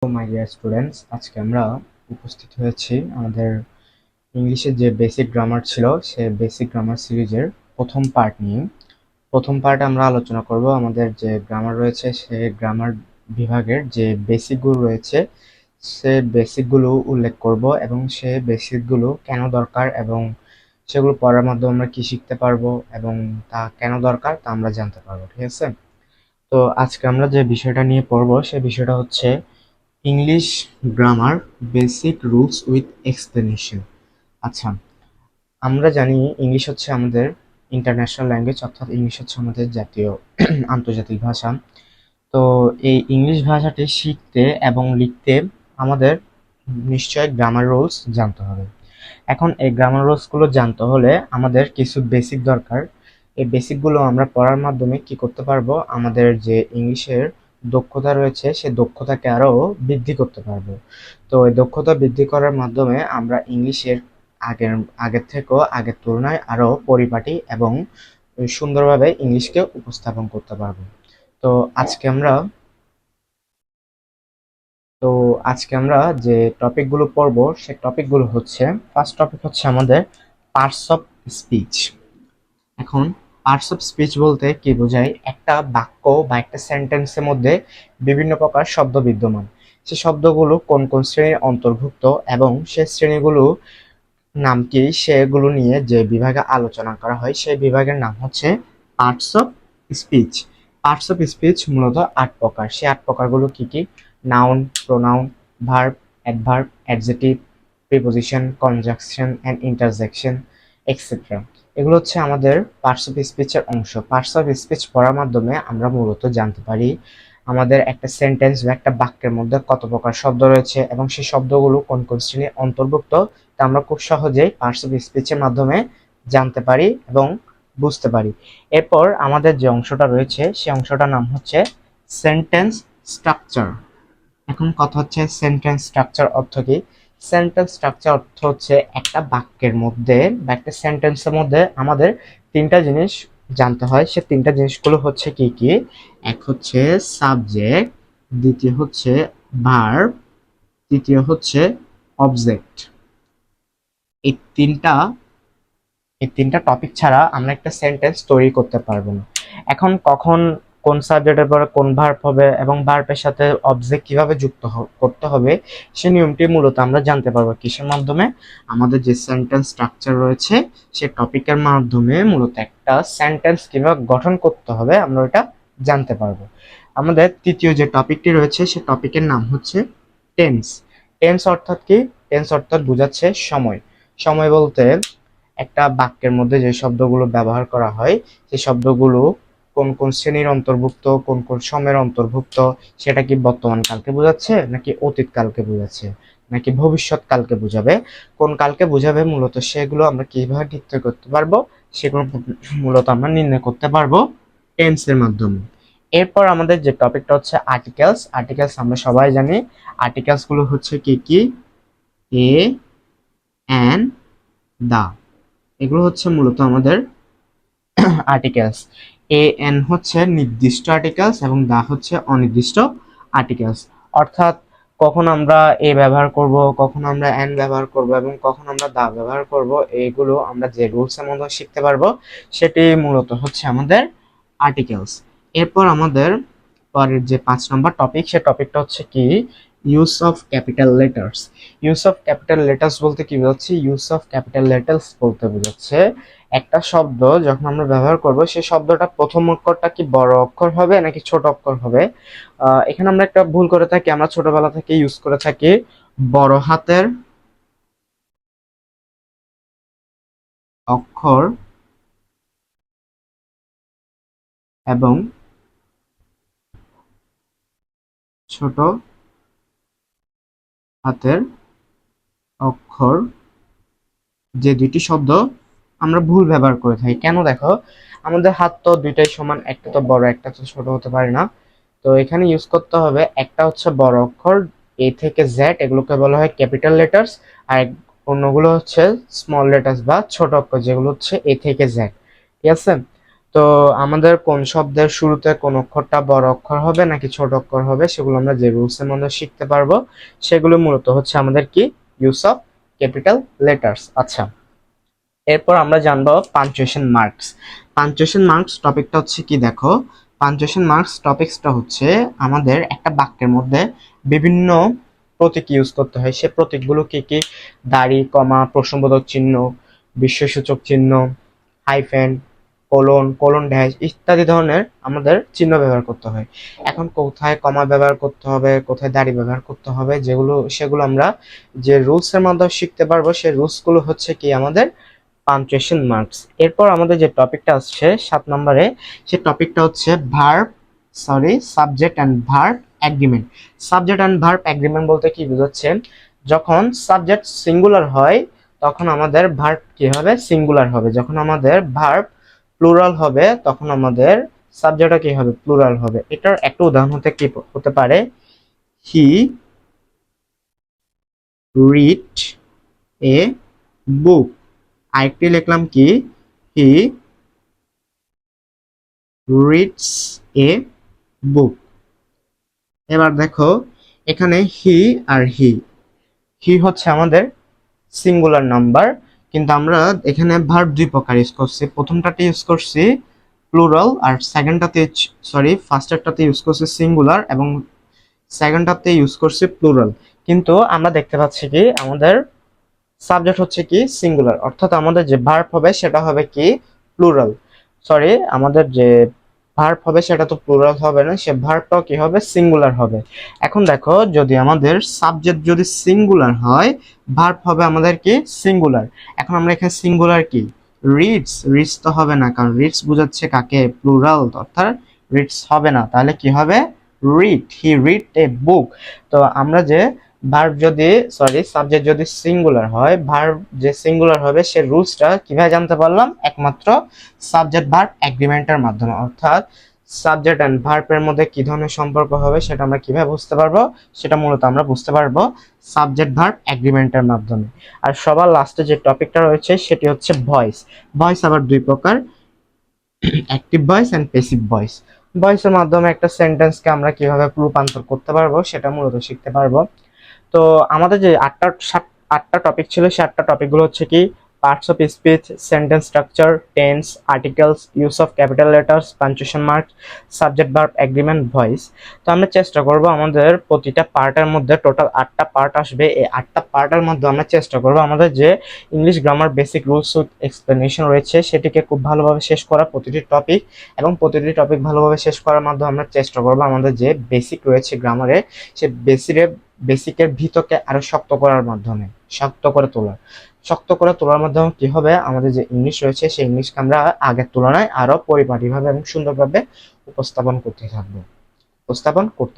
My dear students, আজকে আমরা উপস্থিত হয়েছি আমাদের ইংলিশের যে বেসিক গ্রামার ছিল সে বেসিক গ্রামার সিরিজের প্রথম পার্ট নিয়ে। প্রথম পার্ট আমরা আলোচনা করব আমাদের যে গ্রামার রয়েছে সে গ্রামার বিভাগের যে বেসিকগুলো রয়েছে সে বেসিকগুলো উল্লেখ করব এবং সে বেসিকগুলো কেন দরকার এবং সেগুলো পড়ার মাধ্যমে আমরা কি শিখতে পারবো এবং তা কেন দরকার তা আমরা জানতে পারবো। ঠিক আছে, তো আজকে আমরা যে বিষয়টা নিয়ে পড়বো সে বিষয়টা হচ্ছে English grammar basic rules with explanation. আচ্ছা, আমরা জানি ইংলিশ হচ্ছে আমাদের ইন্টারন্যাশনাল ল্যাঙ্গুয়েজ, অর্থাৎ ইংলিশ হচ্ছে আমাদের জাতীয় আন্তর্জাতিক ভাষা। তো এই ইংলিশ ভাষাটি শিখতে এবং লিখতে আমাদের নিশ্চয় গ্রামার রুলস জানতে হবে। এখন এই গ্রামার রুলসগুলো জানতে হলে আমাদের কিছু বেসিক দরকার। এই বেসিকগুলো আমরা পড়ার মাধ্যমে কি করতে পারবো, আমাদের যে ইংলিশের দক্ষতা রয়েছে সে দক্ষতাকে আরো বৃদ্ধি করতে পারবো। তো এই দক্ষতা বৃদ্ধি করার মাধ্যমে আমরা ইংলিশের আগের আগের থেকেও আগের তুলনায় আরো পরিপাটি এবং সুন্দরভাবে ইংলিশকে উপস্থাপন করতে পারবো। তো আজকে আমরা তো আজকে আমরা যে টপিকগুলো পড়বো সে টপিকগুলো হচ্ছে, ফার্স্ট টপিক হচ্ছে আমাদের পার্টস অফ স্পিচ। এখন পার্টস অফ স্পিচ বলতে কি বোঝায়, একটা বাক্য বা একটা সেন্টেন্সের মধ্যে বিভিন্ন প্রকার শব্দ বিদ্যমান। সে শব্দগুলো কোন কোন শ্রেণীর অন্তর্ভুক্ত এবং সে শ্রেণীগুলো নাম কি, সেগুলো নিয়ে যে বিভাগে আলোচনা করা হয় সেই বিভাগের নাম হচ্ছে parts of speech. Parts of speech মূলত 8 প্রকার। সেই 8 প্রকারগুলো কি কি: noun, pronoun, verb, adverb, adjective, preposition, conjunction and interjection, etcetera. এগুলো হচ্ছে আমাদের পার্টস অফ স্পিচের অংশ। পার্টস অফ স্পিচ পড়ার মাধ্যমে আমরা মূলত জানতে পারি আমাদের একটা সেন্টেন্স বা একটা বাক্যের মধ্যে কত প্রকার শব্দ রয়েছে এবং সেই শব্দগুলো কোন কোন শ্রেণীর অন্তর্ভুক্ত, তা আমরা খুব সহজেই পার্টস অফ স্পিচের মাধ্যমে জানতে পারি এবং বুঝতে পারি। এরপর আমাদের যে অংশটা রয়েছে সেই অংশটার নাম হচ্ছে সেন্টেন্স স্ট্রাকচার। এখন কথা হচ্ছে সেন্টেন্স স্ট্রাকচার অর্থ কি। সেন্টেন্স স্ট্রাকচার অর্থ হচ্ছে একটা বাক্যের মধ্যে বা একটা সেন্টেন্সের মধ্যে আমাদের 3টা জিনিস জানতে হয়। সে 3টা জিনিসগুলো হচ্ছে কি কি: এক হচ্ছে সাবজেক্ট, দ্বিতীয় হচ্ছে ভার্ব, তৃতীয় হচ্ছে অবজেক্ট। এই তিনটা এই 3টা টপিক ছাড়া আমরা একটা সেন্টেন্স তৈরি করতে পারবো না। এখন কখন কোন সাবজেক্টের পরে কোন ভার্ব হবে এবং ভার্বের সাথে অবজেক্ট কিভাবে যুক্ত করতে হবে সে নিয়মটি মূলত আমরা জানতে পারবো কিসের মাধ্যমে, আমাদের যে সেন্টেন্স স্ট্রাকচার রয়েছে সে টপিকের মাধ্যমে মূলত একটা সেন্টেন্স কিভাবে গঠন করতে হবে আমরা ওটা জানতে পারবো। আমাদের তৃতীয় যে টপিকটি রয়েছে সে টপিকের নাম হচ্ছে টেন্স। টেন্স অর্থাৎ কি? টেন্স অর্থাৎ বোঝাচ্ছে সময়। সময় বলতে একটা বাক্যের মধ্যে যে শব্দগুলো ব্যবহার করা হয় সেই শব্দগুলো কোন কোন শ্রেণীর অন্তর্ভুক্ত, কোন কোন সময়ের অন্তর্ভুক্ত, সেটা কি বর্তমান কালকে বোঝাচ্ছে নাকি অতীত কালকে বোঝাচ্ছে নাকি ভবিষ্যৎ কালকে বোঝাবে, কোন কালকে বোঝাবে মূলত সেগুলো আমরা কিভাবে নির্ণয় করতে পারবো, সেগুলো মূলত আমরা নির্ণয় করতে পারবো টেন্সের মাধ্যমে। এরপর আমাদের যে টপিকটা হচ্ছে আর্টিকেলস। আর্টিকেলস আমরা সবাই জানি। আর্টিকেলস গুলো হচ্ছে কি কি: এ, অ্যান, দা। এগুলো হচ্ছে মূলত আমাদের আর্টিকেলস। এ এন হচ্ছে নির্দিষ্ট আর্টিকেলস এবং দা হচ্ছে অনির্দিষ্ট আর্টিকেলস। অর্থাৎ কখন আমরা এ ব্যবহার করব, কখন আমরা এন ব্যবহার করব এবং কখন আমরা দা ব্যবহার করব, এইগুলো আমরা যে রুলসের মধ্যে শিখতে পারবো সেটি মূলত হচ্ছে আমাদের আর্টিকেলস। এরপর আমাদের পরের যে 5 নম্বর টপিক সে টপিকটা হচ্ছে কি: use of capital letters. Use of capital letters বলতে কি বোঝাচ্ছে? ইউজ অফ ক্যাপিটাল লেটার্স বলতে বোঝাচ্ছে একটা শব্দ যখন আমরা ব্যবহার করব সেই শব্দটা প্রথম অক্ষরটা কি বড় অক্ষর হবে নাকি ছোট অক্ষর হবে। এখানে আমরা একটা ভুল করে থাকি, আমরা ছোটবেলা থেকে ইউজ করে থাকি বড় হাতের অক্ষর এবং ছোট হাতের অক্ষর, যে দুইটি শব্দ আমরা ভুল ব্যবহার করে থাকি। কেন? দেখো, আমাদের হাত তো দুইটাই সমান, একটা তো বড় একটা তো ছোট হতে পারে না। তো এখানে ইউজ করতে হবে, একটা হচ্ছে বড় অক্ষর এ থেকে জেড, এগুলোকে বলা হয় ক্যাপিটাল লেটার্স, আর অন্যগুলো হচ্ছে স্মল লেটার্স বা ছোট অক্ষর যেগুলো হচ্ছে এ থেকে জেড। ঠিক আছে, তো আমাদের কোন শব্দের শুরুতে কোন অক্ষরটা বড় অক্ষর হবে নাকি ছোট অক্ষর হবে সেগুলো আমরা যে রুলসের মধ্যে শিখতে পারবো, সেগুলো মূলত হচ্ছে আমাদের কি ইউজ অফ ক্যাপিটাল লেটার্স। আচ্ছা, এরপর আমরা জানবো পাঞ্চুয়েশন মার্কস। পাঞ্চুয়েশন মার্কস টপিকটা হচ্ছে কি, দেখো পাঞ্চুয়েশন মার্কস টপিকসটা হচ্ছে আমাদের একটা বাক্যের মধ্যে বিভিন্ন প্রতীক ইউজ করতে হয়। সে প্রতীকগুলো কি কি? দাড়ি, কমা, প্রশ্নবোধক চিহ্ন, বিস্ময়সূচক চিহ্ন, হাইফেন, কোলন, কোলন ড্যাশ ইত্যাদি ধরনের আমাদের চিহ্ন ব্যবহার করতে হয়। এখন কোথায় কমা ব্যবহার করতে হবে, কোথায় দাড়ি ব্যবহার করতে হবে, সেগুলো আমরা যে রুলস এর মাধ্যমে শিখতে পারবো, সেই রুলস গুলো হচ্ছে কি আমাদের পাঞ্চুয়েশন মার্কস। এরপর আমাদের যে টপিকটা আসছে 7 নম্বরে, সেই টপিকটা হচ্ছে subject and verb agreement. Subject and verb agreement বলতে কি বোঝাচ্ছে? যখন সাবজেক্ট সিঙ্গুলার হয় তখন আমাদের ভার্ব কি হবে? সিঙ্গুলার হবে। যখন আমাদের ভার্ব প্লুরাল হবে তখন আমাদের সাবজেক্টটা কি হবে? প্লুরাল হবে। এটার একটা উদাহরণ হতে পারে হি রিড এ বুক। আরেকটি লিখলাম কি, হি রিডস এ বুক। এবার দেখো এখানে হি আর হি হচ্ছে আমাদের সিঙ্গুলার নাম্বার, কিন্তু আমরা এখানে ভার্ব দুই প্রকার ইউজ করছি। প্রথমটাতে ইউজ করছি প্লুরাল, আর ফার্স্টেরটাতে ইউজ করছি সিঙ্গুলার, এবং সেকেন্ডটাতে ইউজ করছি প্লুরাল। কিন্তু আমরা দেখতে পাচ্ছি কি আমাদের সাবজেক্ট হচ্ছে কি সিঙ্গুলার, অর্থাৎ আমাদের যে ভার্ব হবে সেটা হবে কি প্লুরাল। আমাদের যে ভার্ব হবে সেটা তো প্লুরাল হবে না, সে ভার্বটাও কি হবে? সিঙ্গুলার হবে। এখন দেখো যদি আমাদের সাবজেক্ট যদি সিঙ্গুলার হয়, ভার্ব হবে আমাদের কি সিঙ্গুলার। এখন আমরা এখানে সিঙ্গুলার কি রিডস তো হবে না, কারণ রিডস বোঝাচ্ছে কাকে? প্লুরাল, অর্থাৎ রিডস হবে না। তাহলে কি হবে? হি রিড এ বুক। তো আমরা যে সাবজেক্ট যদি সিঙ্গুলার হয়, ভার্ব যে সিঙ্গুলার হবে, সে রুলসটা কিভাবে জানতে পারলাম? একমাত্র সাবজেক্ট ভার্ব এগ্রিমেন্টের মাধ্যমে। অর্থাৎ সাবজেক্ট এন্ড ভার্বের মধ্যে কি ধরনের সম্পর্ক হবে সেটা আমরা কিভাবে বুঝতে পারবো? সেটা মূলত আমরা বুঝতে পারবো সাবজেক্ট ভার্ব এগ্রিমেন্টের মাধ্যমে। আর সবার লাস্টে যে টপিকটা রয়েছে সেটি হচ্ছে ভয়েস। ভয়েস আবার দুই প্রকার, active voice and passive voice. ভয়েসের মাধ্যমে একটা সেন্টেন্সকে আমরা কিভাবে রূপান্তর করতে পারবো সেটা মূলত শিখতে পারবো। তো আমাদের যে আটটা টপিক ছিল, সে আটটা টপিকগুলো হচ্ছে কি parts of speech, sentence structure, tense, articles, use of capital letters, punctuation mark, subject verb agreement, voice. তো আমরা চেষ্টা করব আমাদের প্রতিটা পার্টের মধ্যে, টোটাল 8টা পার্ট আসবে, এই 8টা পার্টের মধ্যে আমরা চেষ্টা করব আমাদের যে English grammar basic rules with explanation রয়েছে সেটিকে খুব ভালোভাবে শেষ করা প্রতিটি টপিক, এবং প্রতিটি টপিক ভালোভাবে শেষ করার মাধ্যমে আমরা চেষ্টা করব আমাদের যে বেসিক রয়েছে গ্রামারে, সে বেসিকের ভিতকে আরো শক্ত করে তোলার মাধ্যমে কি হবে? আমাদের যে ইংলিশ রয়েছে সেই ইংলিশকে আমরা আগের তুলনায় আরো পরিপাটিভাবে এবং সুন্দরভাবে উপস্থাপন করতে